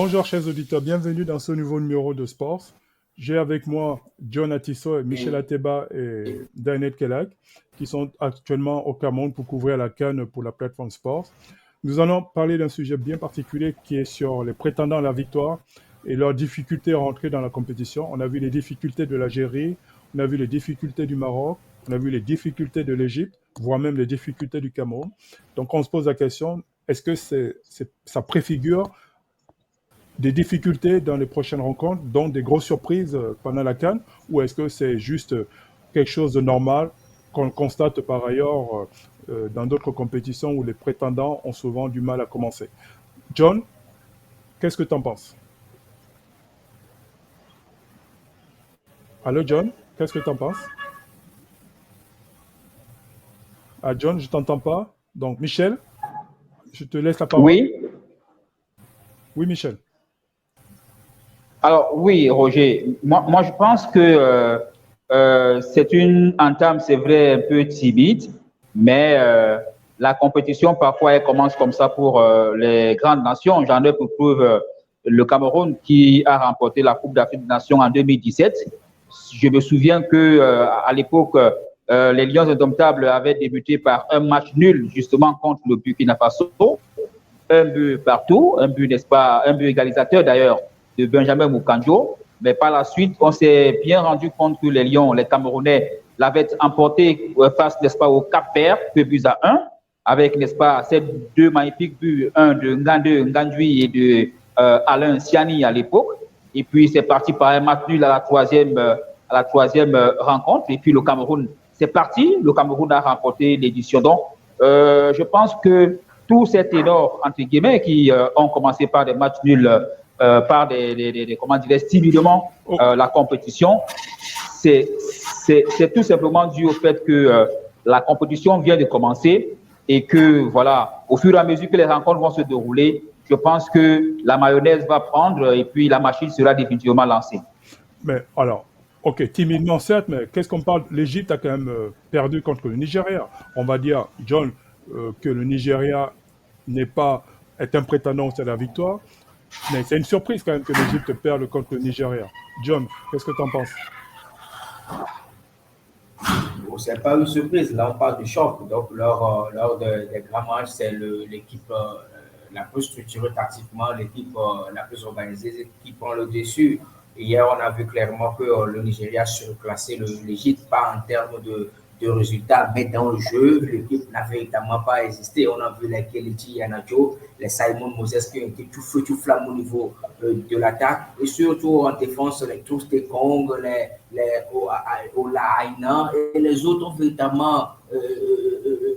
Bonjour chers auditeurs, bienvenue dans ce nouveau numéro de Sports. J'ai avec moi John Atisso, Michel Ateba et Danet Kelak qui sont actuellement au Cameroun pour couvrir la CAN pour la plateforme Sports. Nous allons parler d'un sujet bien particulier qui est sur les prétendants à la victoire et leurs difficultés à rentrer dans la compétition. On a vu les difficultés de l'Algérie, on a vu les difficultés du Maroc, on a vu les difficultés de l'Égypte, voire même les difficultés du Cameroun. Donc on se pose la question, est-ce que ça préfigure des difficultés dans les prochaines rencontres, dont des grosses surprises pendant la CAN, ou est-ce que c'est juste quelque chose de normal qu'on constate par ailleurs dans d'autres compétitions où les prétendants ont souvent du mal à commencer? John, qu'est-ce que tu en penses? Allô John, qu'est-ce que tu en penses? Ah John, je ne t'entends pas. Donc Michel, je te laisse la parole. Oui. Oui Michel. Alors oui, Roger, moi je pense que c'est une entame, c'est vrai, un peu timide, mais la compétition, parfois, elle commence comme ça pour les grandes nations. J'en ai pour preuve le Cameroun qui a remporté la Coupe d'Afrique des Nations en 2017. Je me souviens que à l'époque, les Lions indomptables avaient débuté par un match nul, justement, contre le Burkina Faso. Un but partout, un but, n'est-ce pas, un but égalisateur d'ailleurs de Benjamin Moukanjo. Mais par la suite, on s'est bien rendu compte que les Lions, les Camerounais, l'avaient emporté face, n'est-ce pas, au Cap-Vert, 2-1, avec, n'est-ce pas, ces deux magnifiques buts, un de Ngandui et de Alain Siani à l'époque. Et puis, c'est parti par un match nul à la troisième rencontre. Et puis, le Cameroun, c'est parti. Le Cameroun a remporté l'édition. Donc, je pense que tous ces ténors, entre guillemets, qui ont commencé par des matchs nuls, par des comment dirais-je, timidement la compétition, c'est tout simplement dû au fait que la compétition vient de commencer et que, voilà, au fur et à mesure que les rencontres vont se dérouler, je pense que la mayonnaise va prendre et puis la machine sera définitivement lancée. Mais alors, ok, timidement certes, mais qu'est-ce qu'on parle? L'Égypte a quand même perdu contre le Nigeria. On va dire, John, que le Nigeria est un prétendant à la victoire, mais c'est une surprise quand même que l'Égypte perde contre le Nigeria. John, qu'est-ce que tu en penses? Bon, ce n'est pas une surprise, là on parle de choc. Donc lors des grands matchs, c'est l'équipe la plus structurée tactiquement, l'équipe la plus organisée qui prend le dessus. Hier, on a vu clairement que le Nigeria a surclassé l'Égypte, pas en termes de résultats, mais dans le jeu, l'équipe n'a véritablement pas existé. On a vu les Kelechi Iheanacho, les Simon Moses qui ont été tout feu, tout flamme au niveau de l'attaque, et surtout en défense, les Trouste Kong, les Ola Aina, et les autres ont véritablement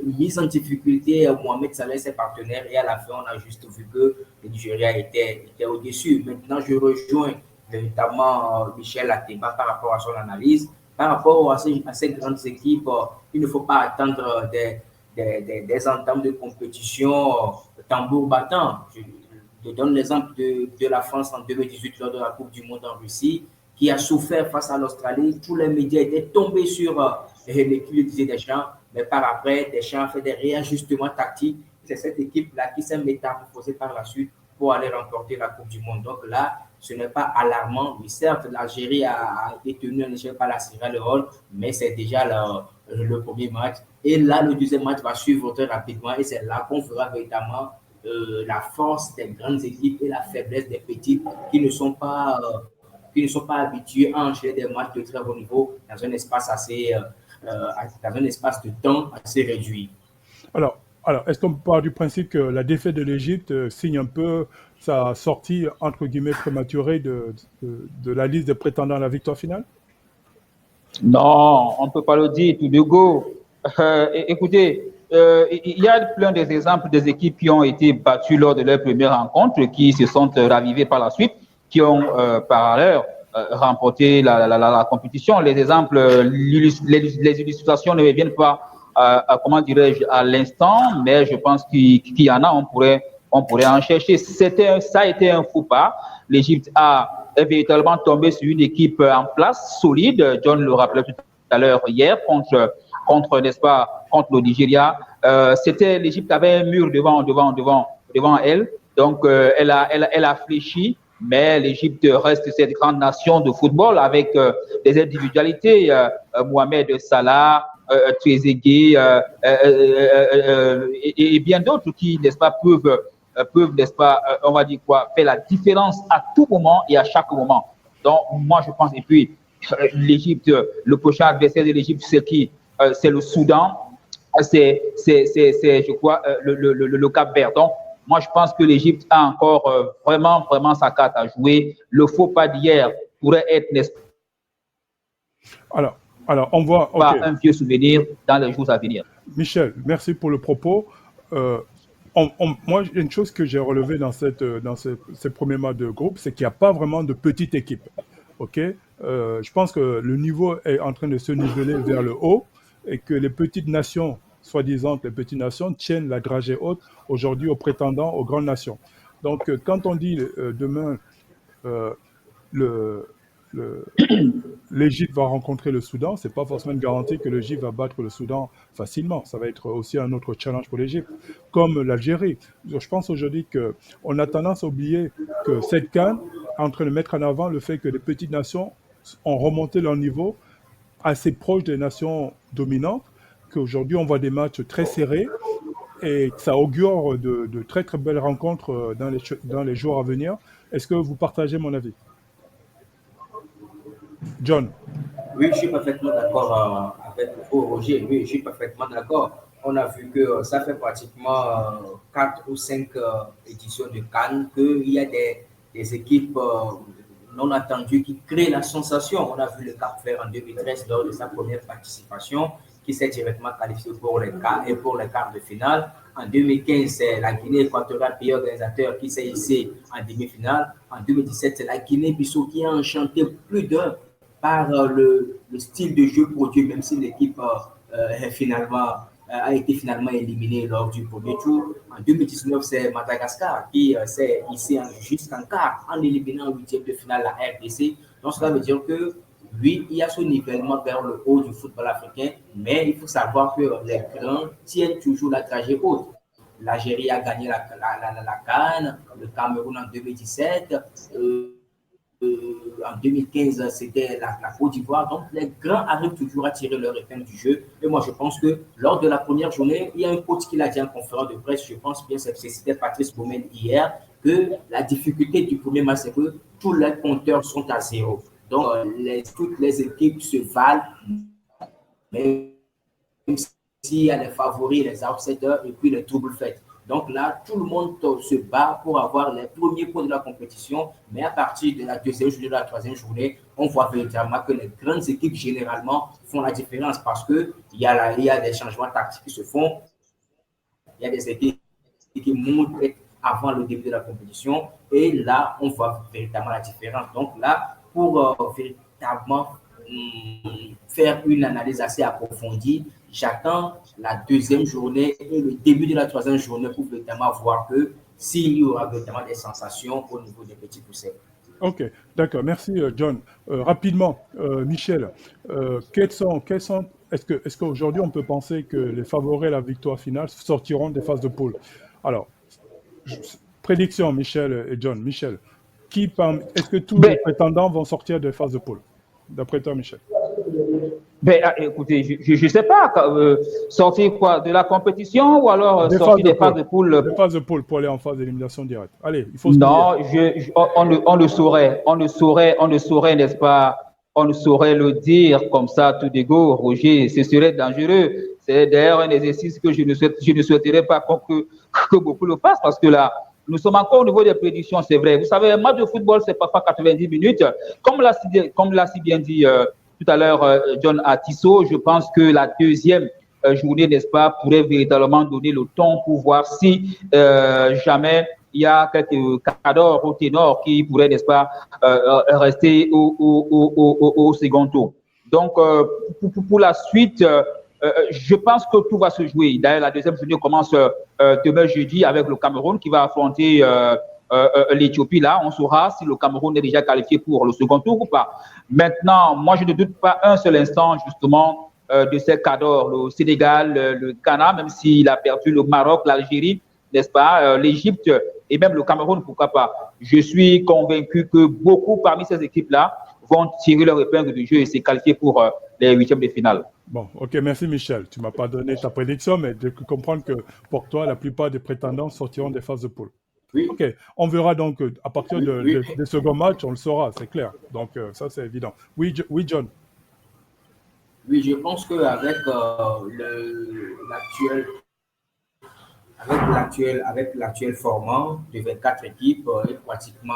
mis en difficulté Mohamed Salah et ses partenaires, et à la fin, on a juste vu que le Nigeria était au-dessus. Maintenant, je rejoins véritablement Michel Ateba par rapport à son analyse. Par rapport à ces grandes équipes, il ne faut pas attendre des entames de compétition tambour battant. Je donne l'exemple de la France en 2018 lors de la Coupe du Monde en Russie, qui a souffert face à l'Australie. Tous les médias étaient tombés sur l'équipe de Didier Deschamps, mais par après, Deschamps a fait des réajustements tactiques. C'est cette équipe-là qui s'est métamorphosée par la suite pour aller remporter la Coupe du Monde. Donc là, ce n'est pas alarmant. Oui, certes, l'Algérie a été tenue en échec par la Sierra Leone, mais c'est déjà le premier match. Et là, le deuxième match va suivre très rapidement et c'est là qu'on verra véritablement la force des grandes équipes et la faiblesse des petites qui ne sont pas habitués à enchaîner des matchs de très haut niveau dans un espace dans un espace de temps assez réduit. Alors, est-ce qu'on part du principe que la défaite de l'Égypte signe un peu sa sortie, entre guillemets, prématurée de la liste des prétendants à la victoire finale? Non, on ne peut pas le dire, tout de go. Écoutez, il y a plein d'exemples des équipes qui ont été battues lors de leur première rencontre, qui se sont ravivées par la suite, qui ont par ailleurs remporté la compétition. Les exemples, les illustrations ne me viennent pas comment dirais-je, à l'instant, mais je pense qu'il y en a, on pourrait en chercher. Ça a été un faux pas. L'Égypte est véritablement tombée sur une équipe en place, solide. John le rappelait tout à l'heure hier contre, n'est-ce pas, contre le Nigeria. C'était l'Égypte avait un mur devant elle. Donc, elle a fléchi, mais l'Égypte reste cette grande nation de football avec des individualités, Mohamed Salah, Trezeguet et bien d'autres qui, n'est-ce pas, peuvent, n'est-ce pas, on va dire quoi, faire la différence à tout moment et à chaque moment. Donc, moi, je pense, et puis, l'Égypte, le prochain adversaire de l'Égypte, c'est qui? C'est le Soudan, c'est je crois, le Cap-Vert. Donc, moi, je pense que l'Égypte a encore vraiment sa carte à jouer. Le faux pas d'hier pourrait être, n'est-ce pas, on voit un vieux souvenir dans les jours à venir. Michel, merci pour le propos. Moi, une chose que j'ai relevée dans ces premiers matchs de groupe, c'est qu'il n'y a pas vraiment de petite équipe. Je pense que le niveau est en train de se niveler vers le haut et que les petites nations, soi-disant les petites nations, tiennent la dragée haute aujourd'hui aux prétendants aux grandes nations. Donc, quand on dit demain, l'Égypte va rencontrer le Soudan, c'est pas forcément une garantie que l'Égypte va battre le Soudan facilement. Ça va être aussi un autre challenge pour l'Égypte, comme l'Algérie. Je pense aujourd'hui qu'on a tendance à oublier que cette CAN est en train de mettre en avant le fait que les petites nations ont remonté leur niveau assez proche des nations dominantes, qu'aujourd'hui on voit des matchs très serrés et que ça augure de très très belles rencontres dans les jours à venir. Est-ce que vous partagez mon avis? John. Oui, je suis parfaitement d'accord avec vous, Roger. Oui, je suis parfaitement d'accord. On a vu que ça fait pratiquement 4 ou 5 éditions de Cannes qu'il y a des équipes non attendues qui créent la sensation. On a vu le Cap-Vert en 2013 lors de sa première participation qui s'est directement qualifié pour les quarts de finale. En 2015, c'est la Guinée équatoriale, pays organisateur, qui s'est hissé en demi-finale. En 2017, c'est la Guinée-Bissau qui a enchanté plus d'un par le style de jeu produit, même si l'équipe a été finalement éliminée lors du premier tour. En 2019, c'est Madagascar qui s'est hissé jusqu'en quart en éliminant en huitième de finale la RDC. Donc, cela veut dire que oui, il y a ce nivellement vers le haut du football africain, mais il faut savoir que les grands tiennent toujours la dragée haute. L'Algérie a gagné la CAN, le Cameroun en 2017, en 2015, c'était la Côte d'Ivoire. Donc, les grands arrivent toujours à tirer leur épingle du jeu. Et moi, je pense que lors de la première journée, il y a un coach qui l'a dit en conférence de presse, je pense bien, c'était Patrice Baumel hier, que la difficulté du premier match, c'est que tous les compteurs sont à zéro. Donc, toutes les équipes se valent, mais s'il y a les favoris, les outsiders et puis les double faits. Donc là, tout le monde se bat pour avoir les premiers points de la compétition, mais à partir de la deuxième journée, de la troisième journée, on voit véritablement que les grandes équipes, généralement, font la différence parce qu'il y a des changements tactiques qui se font, il y a des équipes qui montent avant le début de la compétition, et là, on voit véritablement la différence. Donc là, pour véritablement faire une analyse assez approfondie, j'attends la deuxième journée et le début de la troisième journée pour véritablement voir que s'il y aura véritablement des sensations au niveau des petits poussins. Ok, d'accord. Merci, John. Rapidement, Michel, est-ce qu'aujourd'hui on peut penser que les favoris à la victoire finale sortiront des phases de poule? Alors, prédiction, Michel et John. Michel, est-ce que tous les prétendants vont sortir des phases de poule, d'après toi, Michel? Écoutez, je ne sais pas, sortir quoi, de la compétition ou alors sortir des phases de poule? Des phases de poule pour aller en phase d'élimination directe. Allez, il faut non, on le saurait, n'est-ce pas? On ne saurait le dire comme ça, tout d'égo, Roger, ce serait dangereux. C'est d'ailleurs un exercice que je ne souhaiterais pas que beaucoup le fassent parce que là, nous sommes encore au niveau des prédictions, c'est vrai. Vous savez, un match de football, c'est parfois 90 minutes. Comme l'a si bien dit tout à l'heure John Atisso, je pense que la deuxième journée, n'est-ce pas, pourrait véritablement donner le ton pour voir si jamais il y a quelques cadors ou ténors qui pourraient, n'est-ce pas, rester au second tour. Donc, pour la suite, je pense que tout va se jouer. D'ailleurs, la deuxième journée commence demain jeudi avec le Cameroun qui va affronter l'Éthiopie. Là, on saura si le Cameroun est déjà qualifié pour le second tour ou pas. Maintenant, moi, je ne doute pas un seul instant, justement, de ces cadors, le Sénégal, le Ghana, même s'il a perdu le Maroc, l'Algérie. n'est-ce pas, l'Égypte et même le Cameroun, pourquoi pas. Je suis convaincu que beaucoup parmi ces équipes-là vont tirer leur épingle du jeu et se qualifier pour les huitièmes de finale. Bon, ok, merci Michel. Tu ne m'as pas donné ta prédiction, mais de comprendre que pour toi, la plupart des prétendants sortiront des phases de poule. Oui. Ok, on verra donc à partir Oui. des seconds matchs, on le saura, c'est clair. Donc ça, c'est évident. Oui, John. Oui, je pense qu'avec l'actuel format de 24 équipes, et pratiquement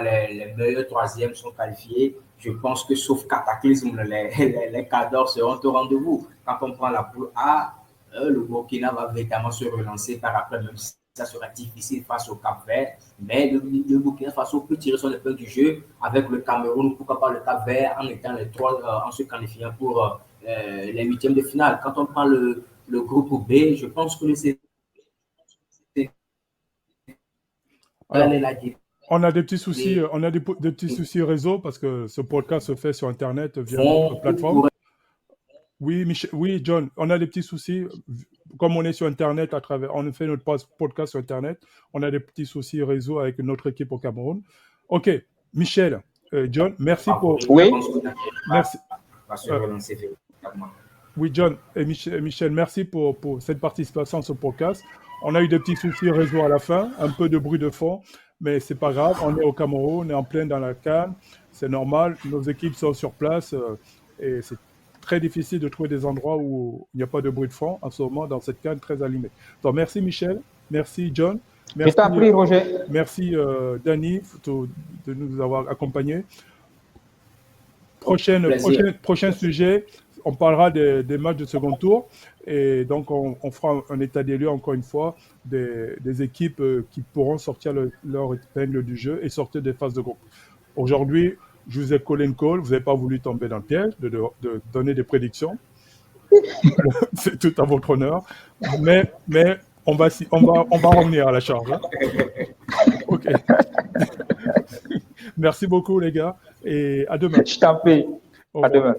les meilleurs troisièmes sont qualifiés. Je pense que sauf cataclysme, les cadors seront au rendez-vous. Quand on prend la poule A, le Burkina va véritablement se relancer par après, même si ça sera difficile face au Cap-Vert. Mais le Burkina Faso peut tirer son épingle du jeu avec le Cameroun, pourquoi pas le Cap-Vert, en étant les trois, en se qualifiant pour les huitièmes de finale. Quand on prend le groupe B, je pense que c'est on a des petits soucis, des petits soucis réseau parce que ce podcast se fait sur Internet via notre plateforme. Oui, oui, John, on a des petits soucis. Comme on est sur Internet, on fait notre podcast sur Internet, on a des petits soucis réseau avec notre équipe au Cameroun. Ok, Michel, John, merci pour... Oui, merci. Oui, John et Michel, merci pour cette participation à ce podcast. On a eu des petits soucis réseau à la fin, un peu de bruit de fond, mais c'est pas grave. On est au Cameroun, on est en plein dans la CAN, c'est normal. Nos équipes sont sur place et c'est très difficile de trouver des endroits où il n'y a pas de bruit de fond en ce moment dans cette CAN très animée. Donc merci Michel, merci John, merci, je t'en prie Roger. Merci Danny de nous avoir accompagnés. Prochain sujet, on parlera des matchs de second tour et donc on fera un état des lieux encore une fois des équipes qui pourront sortir leur épingle du jeu et sortir des phases de groupe. Aujourd'hui, je vous ai collé une colle, vous n'avez pas voulu tomber dans le piège de donner des prédictions. C'est tout à votre honneur, mais on va revenir à la charge. Hein. Ok. Merci beaucoup les gars et à demain. Je t'en prie. À demain.